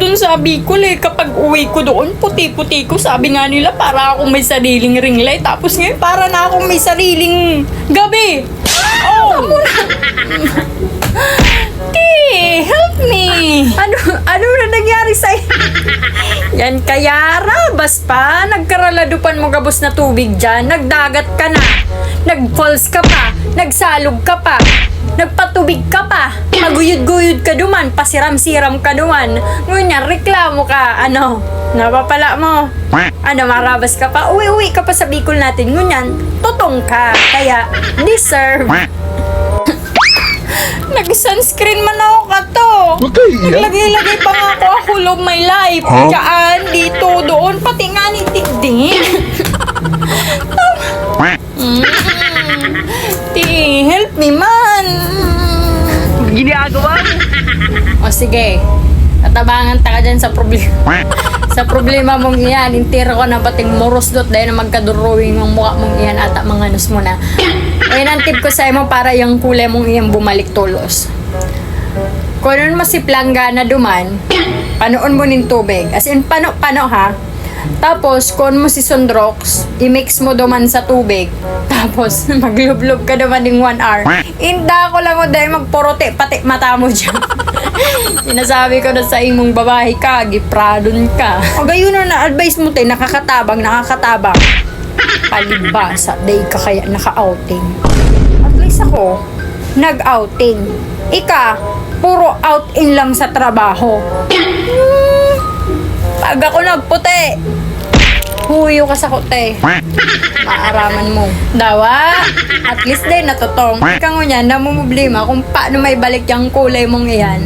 dun sa Bicol eh. Kapag uwi ko doon, puti-puti ko. Sabi nga nila, para akong may sariling ring light. Tapos ngayon, para na akong may sariling gabi. Oh! Help me! Ano na nangyari sa'yo? Yan kaya rabas pa. Nagkaraladupan mo gabos na tubig dyan. Nagdagat ka na. Nag-falls ka pa. Nagsalog ka pa. Nagpatubig ka pa. Maguyod-guyod ka duman. Pasiram-siram ka duman. Ngunyan, reklamo ka. Napapala mo. Marabas ka pa. Uwi-uwi ka pa sa Bicol natin. Ngunyan, tutong ka. Kaya, deserve. Nag-sunscreen man ako kato. Naglagay-lagay pa nga ako whole of my life. Diyan, dito, doon, pati nga ni Tigding. Help me man. Ginagawa mo. O sige, tatabangan ta ka dyan sa problema. Sa problema mong iyan, intira ko na pating morosdot dahil na magkadurowing ng mukha mong iyan ata mga nus mo na. Ayun ang tip ko sa mo para yung kulay mong iyan bumalik tulos. Kung ano masiplang na duman, panoon mo ng tubig. As in, pano ha. Tapos, kung mo si Sundrox, i-mix mo duman sa tubig. Tapos, maglublob ka naman ng 1 hour. Inda ko lang o dahil magporote pati mata mo dyan. Sinasabi ko na sa imong babae ka, gipradon ka. O gayon na advice mo tayo, nakakatabang. Palibasa, day ka kaya naka-outing. At least ako, nag-outing. Ika, puro out-in lang sa trabaho. Pag ako nagputi, huyo ka sa kote. Maaraman mo. Dawa, at least din natutong. Ika nga niya, namumblima kung paano may balik yung kulay mong iyan.